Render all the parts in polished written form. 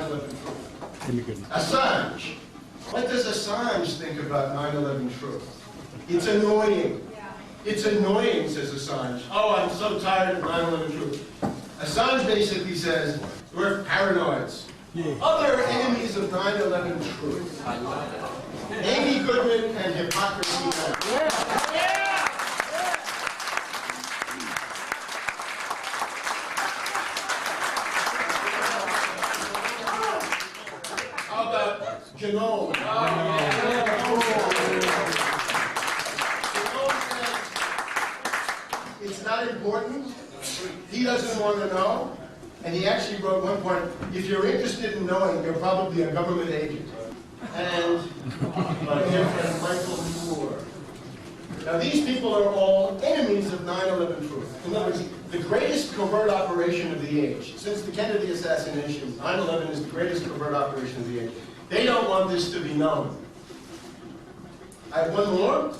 truth. Assange. What does Assange think about 9/11 truth? It's annoying. It's annoying, says Assange. Oh, I'm so tired of 9/11 truth. Assange basically says, we're paranoids. Other enemies of 9/11 truth. Amy Goodman and hypocrisy. How about Genome? It's not important. He doesn't want to know. And he actually wrote one point, if you're interested in knowing, you're probably a government agent. And my dear friend Michael Moore. Now these people are all enemies of 9/11 truth. In other words, the greatest covert operation of the age. Since the Kennedy assassination, 9/11 is the greatest covert operation of the age. They don't want this to be known. I have one more.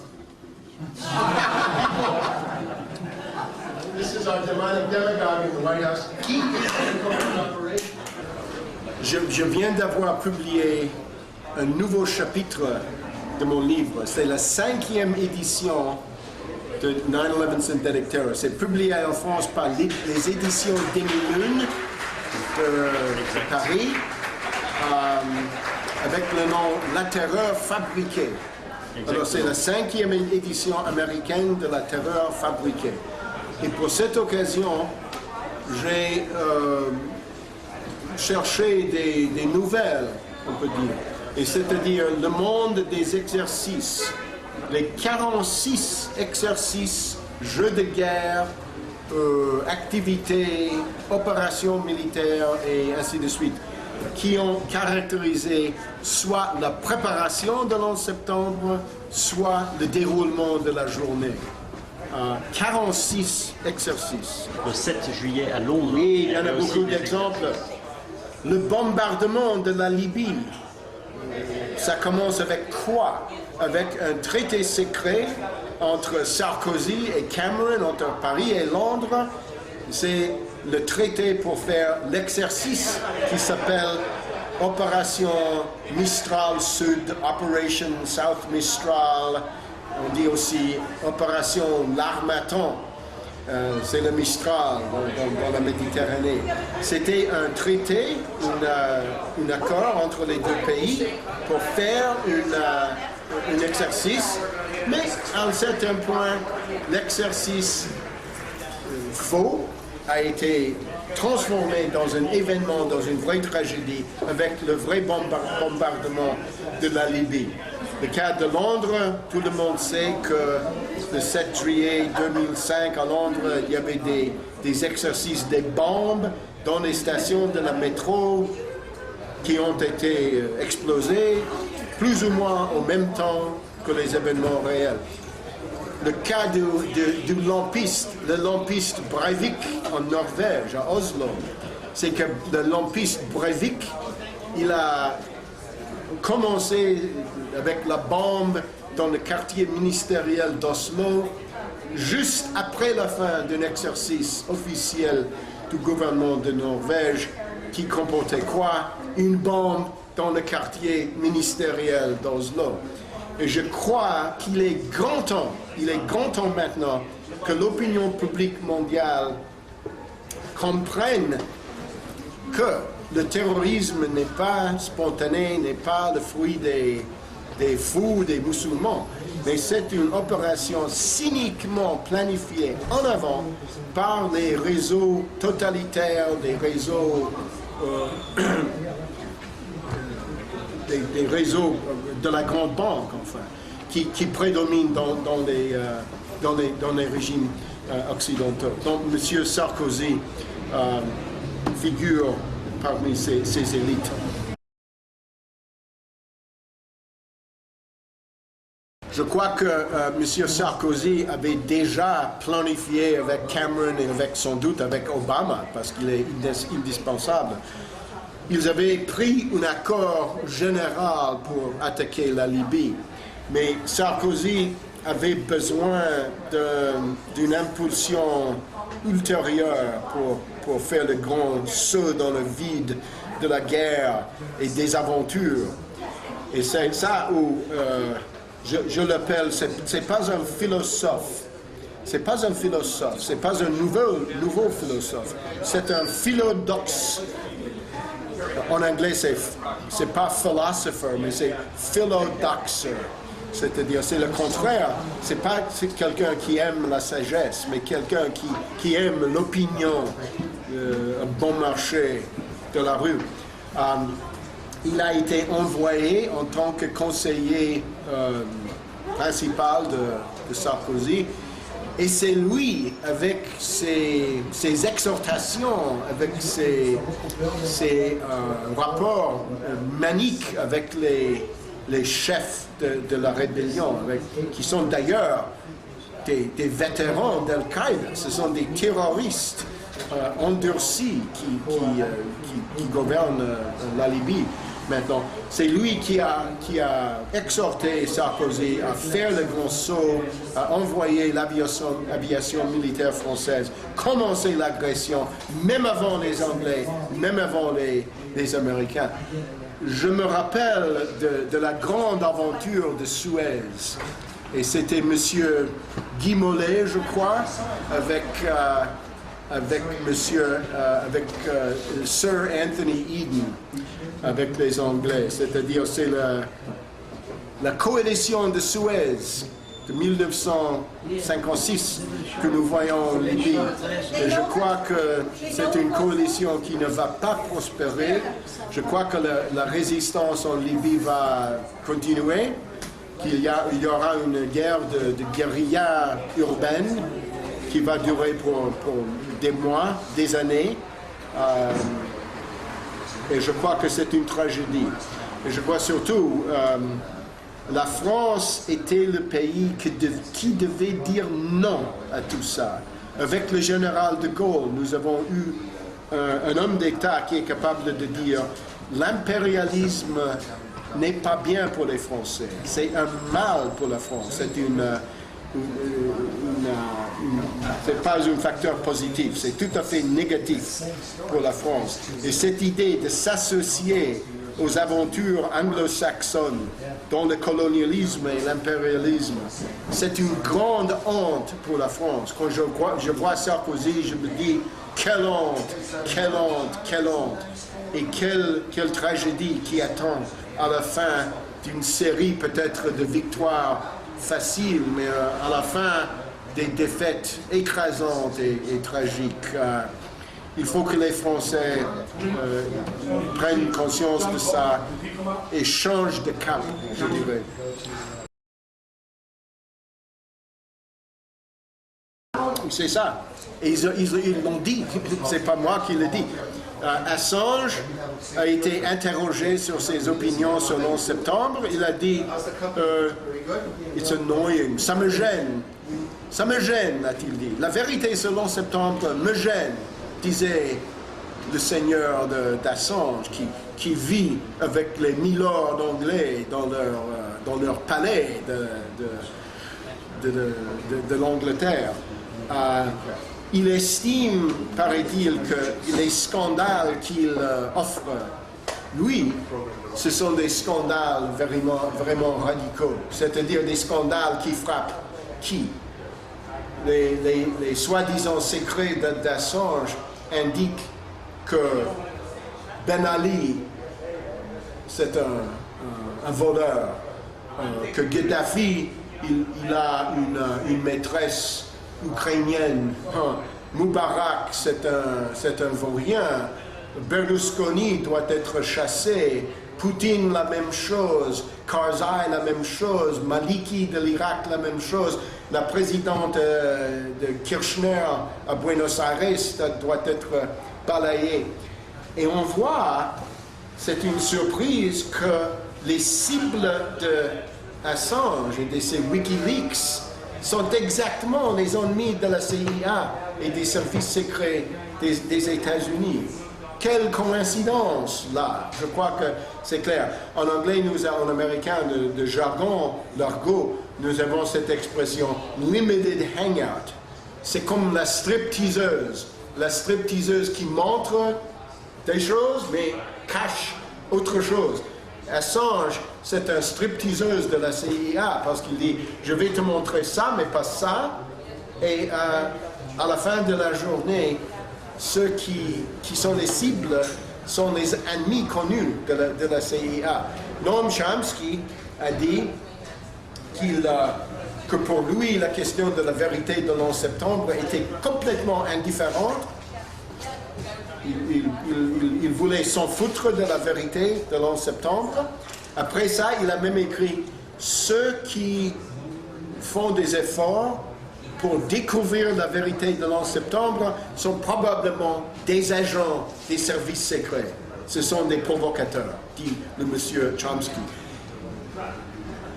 This is our demonic demagogue in the White House. He is a covert operation. Je viens d'avoir publié un nouveau chapitre de mon livre. C'est la 5e édition de 9/11 Synthetic Terror. C'est publié en France par les éditions Demi-Lune de Paris, avec le nom La Terreur fabriquée. Alors c'est la 5e édition américaine de La Terreur fabriquée. Et pour cette occasion, j'ai cherché des nouvelles, on peut dire. Et c'est-à-dire le monde des exercices, les 46 exercices, jeux de guerre, activités, opérations militaires et ainsi de suite, qui ont caractérisé soit la préparation de l'11 septembre, soit le déroulement de la journée. 46 exercices. Le 7 juillet à Londres. Oui, il y en a beaucoup d'exemples. Le bombardement de la Libye. Ça commence avec quoi? Avec un traité secret entre Sarkozy et Cameron, entre Paris et Londres. C'est le traité pour faire l'exercice qui s'appelle Opération Mistral Sud, Operation South Mistral. On dit aussi Opération L'Harmattan. C'est le Mistral dans la Méditerranée. C'était un traité, un accord entre les deux pays pour faire un exercice, mais à un certain point, l'exercice faux a été transformé dans un événement, dans une vraie tragédie, avec le vrai bombardement de la Libye. Le cas de Londres, tout le monde sait que le 7 juillet 2005 à Londres, il y avait des exercices, des bombes dans les stations de la métro qui ont été explosées, plus ou moins au même temps que les événements réels. Le cas du lampiste, le lampiste Breivik en Norvège, à Oslo, c'est que le lampiste Breivik, il a commencé avec la bombe dans le quartier ministériel d'Oslo, juste après la fin d'un exercice officiel du gouvernement de Norvège qui comportait quoi? Une bombe dans le quartier ministériel d'Oslo. Et je crois qu'il est grand temps, maintenant que l'opinion publique mondiale comprenne que le terrorisme n'est pas spontané, n'est pas le fruit des fous, des musulmans, mais c'est une opération cyniquement planifiée en avant par les réseaux totalitaires, des réseaux des réseaux de la grande banque, enfin, qui prédominent dans les régimes occidentaux. Donc, M. Sarkozy figure parmi ces élites. Je crois que M. Sarkozy avait déjà planifié avec Cameron et sans doute avec Obama, parce qu'il est indispensable. Ils avaient pris un accord général pour attaquer la Libye, mais Sarkozy avait besoin d'une impulsion ultérieure pour faire le grand saut dans le vide de la guerre et des aventures. Et c'est ça où je l'appelle, c'est pas un philosophe. C'est pas un philosophe, c'est pas un nouveau philosophe. C'est un philodoxe. En anglais, c'est pas philosopher, mais c'est philodoxer. C'est-à-dire, c'est le contraire. C'est pas quelqu'un qui aime la sagesse, mais quelqu'un qui aime l'opinion, bon marché de la rue. Il a été envoyé en tant que conseiller principal de Sarkozy. Et c'est lui, avec ses exhortations, avec ses rapports maniques avec les chefs de la rébellion, qui sont d'ailleurs des vétérans d'Al-Qaïda. Ce sont des terroristes endurcis qui gouvernent la Libye. Maintenant, c'est lui qui a exhorté Sarkozy à faire le grand saut, à envoyer l'aviation militaire française, commencer l'agression, même avant les Anglais, même avant les Américains. Je me rappelle de la grande aventure de Suez. Et c'était M. Guy Mollet, je crois, avec Sir Anthony Eden, avec les Anglais. C'est-à-dire, c'est la coalition de Suez de 1956 que nous voyons en Libye. Et je crois que c'est une coalition qui ne va pas prospérer. Je crois que la résistance en Libye va continuer, qu'il y aura une guerre de guérilla urbaine qui va durer pour des mois, des années. Et je crois que c'est une tragédie. Et je crois surtout, la France était le pays qui devait dire non à tout ça. Avec le général de Gaulle, nous avons eu un homme d'État qui est capable de dire l'impérialisme n'est pas bien pour les Français, c'est un mal pour la France, c'est pas un facteur positif, c'est tout à fait négatif pour la France. Et cette idée de s'associer aux aventures anglo-saxonnes, dont le colonialisme et l'impérialisme, c'est une grande honte pour la France. Quand je vois Sarkozy, je me dis, quelle honte, quelle honte, quelle honte. Et quelle tragédie qui attend à la fin d'une série peut-être de victoires faciles, mais à la fin des défaites écrasantes et tragiques. Il faut que les Français prennent conscience de ça et changent de cap, je dirais. C'est ça. Et ils l'ont dit, c'est pas moi qui le dis. Assange a été interrogé sur ses opinions sur le 11 septembre. Il a dit it's annoying, ça me gêne, a-t-il dit. La vérité sur le 11 septembre me gêne, disait le seigneur d'Assange, qui vit avec les milords anglais dans leur palais de l'Angleterre. Il estime, paraît-il, que les scandales qu'il offre, lui, ce sont des scandales vraiment radicaux. C'est-à-dire des scandales qui frappent qui? Les soi-disant secrets d'Assange indiquent que Ben Ali, c'est un voleur, que Gaddafi, il a une maîtresse ukrainienne, Moubarak, c'est un vaurien, Berlusconi doit être chassé, Poutine la même chose, Karzai la même chose, Maliki de l'Irak la même chose, la présidente de Kirchner à Buenos Aires doit être balayée. Et on voit, c'est une surprise, que les cibles de Assange et de ces Wikileaks sont exactement les ennemis de la CIA et des services secrets des États-Unis. Quelle coïncidence là! Je crois que c'est clair. En anglais, en américain, de jargon, l'argot, nous avons cette expression limited hangout. C'est comme la stripteaseuse qui montre des choses, mais cache autre chose. Assange, c'est un stripteaseuse de la CIA parce qu'il dit « je vais te montrer ça, mais pas ça ». Et à la fin de la journée, ceux qui sont les cibles sont les ennemis connus de la CIA. Noam Chomsky a dit que pour lui, la question de la vérité de l'11 septembre était complètement indifférente. Il voulait s'en foutre de la vérité de l'11 septembre. Après ça, il a même écrit « Ceux qui font des efforts pour découvrir la vérité de l'11 septembre sont probablement des agents des services secrets. Ce sont des provocateurs », dit le monsieur Chomsky.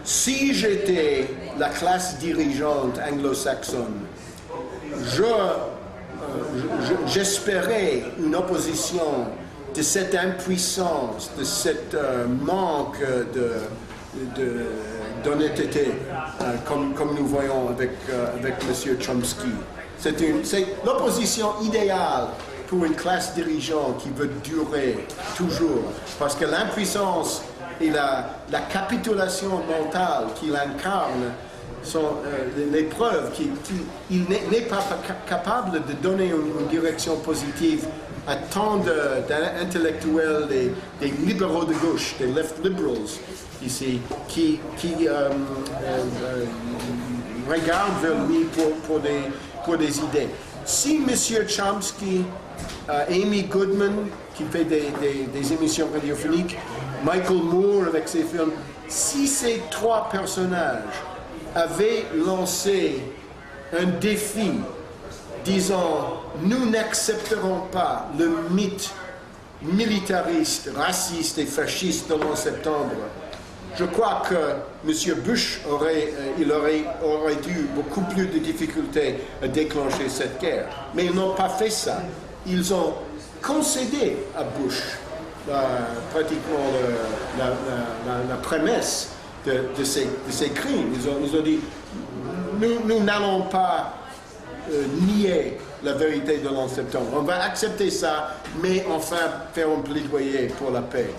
Si j'étais la classe dirigeante anglo-saxonne, j'espérais une opposition de cette impuissance, de cette manque d'honnêteté, comme nous voyons avec M. Chomsky. C'est l'opposition idéale pour une classe dirigeante qui veut durer toujours, parce que l'impuissance et la capitulation mentale qu'il incarne sont les preuves qu'il n'est pas capable de donner une direction positive à tant d'intellectuels, des libéraux de gauche, des left liberals ici, qui regardent vers lui pour des idées. Si M. Chomsky, Amy Goodman, qui fait des émissions radiophoniques, Michael Moore avec ses films, si ces trois personnages avaient lancé un défi disant « Nous n'accepterons pas le mythe militariste, raciste et fasciste de l'11 septembre », je crois que M. Bush aurait eu beaucoup plus de difficultés à déclencher cette guerre. Mais ils n'ont pas fait ça. Ils ont concédé à Bush pratiquement la prémisse de ces crimes. Ils ont dit nous n'allons pas nier la vérité de l'11 septembre. On va accepter ça, mais enfin faire un plaidoyer pour la paix.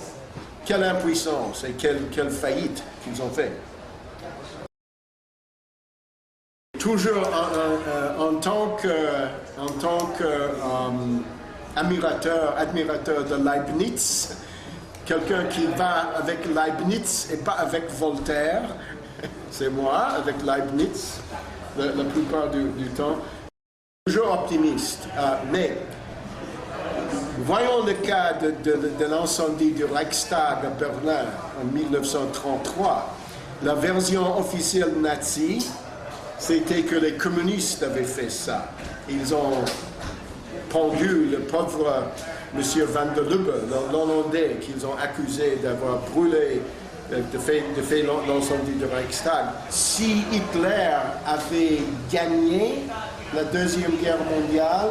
Quelle impuissance et quelle faillite qu'ils ont fait. Toujours en tant qu'admirateur de Leibniz, quelqu'un qui va avec Leibniz et pas avec Voltaire, c'est moi avec Leibniz la plupart du temps, toujours optimiste, mais voyons le cas de l'incendie du Reichstag à Berlin en 1933. La version officielle nazie, c'était que les communistes avaient fait ça. Ils ont pendu le pauvre M. Van der Lubbe, l'Hollandais, qu'ils ont accusé d'avoir brûlé, de faire l'incendie du Reichstag. Si Hitler avait gagné la Deuxième Guerre mondiale,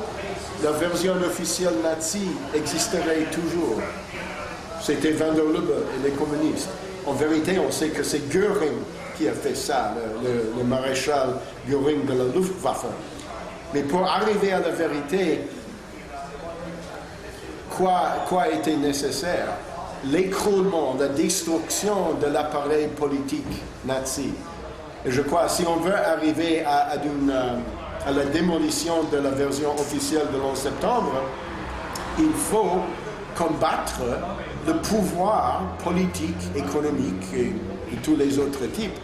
la version officielle nazie existerait toujours. C'était Van der Lubbe et les communistes. En vérité, on sait que c'est Göring qui a fait ça, le maréchal Göring de la Luftwaffe. Mais pour arriver à la vérité, quoi était nécessaire? L'écroulement, la destruction de l'appareil politique nazi. Et je crois, si on veut arriver à la démolition de la version officielle de l'11 septembre, il faut combattre le pouvoir politique, économique et tous les autres types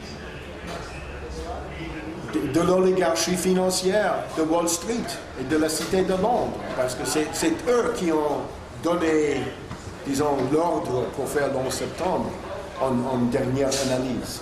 de l'oligarchie financière de Wall Street et de la Cité de Londres, parce que c'est eux qui ont donné, disons, l'ordre pour faire l'11 septembre en dernière analyse.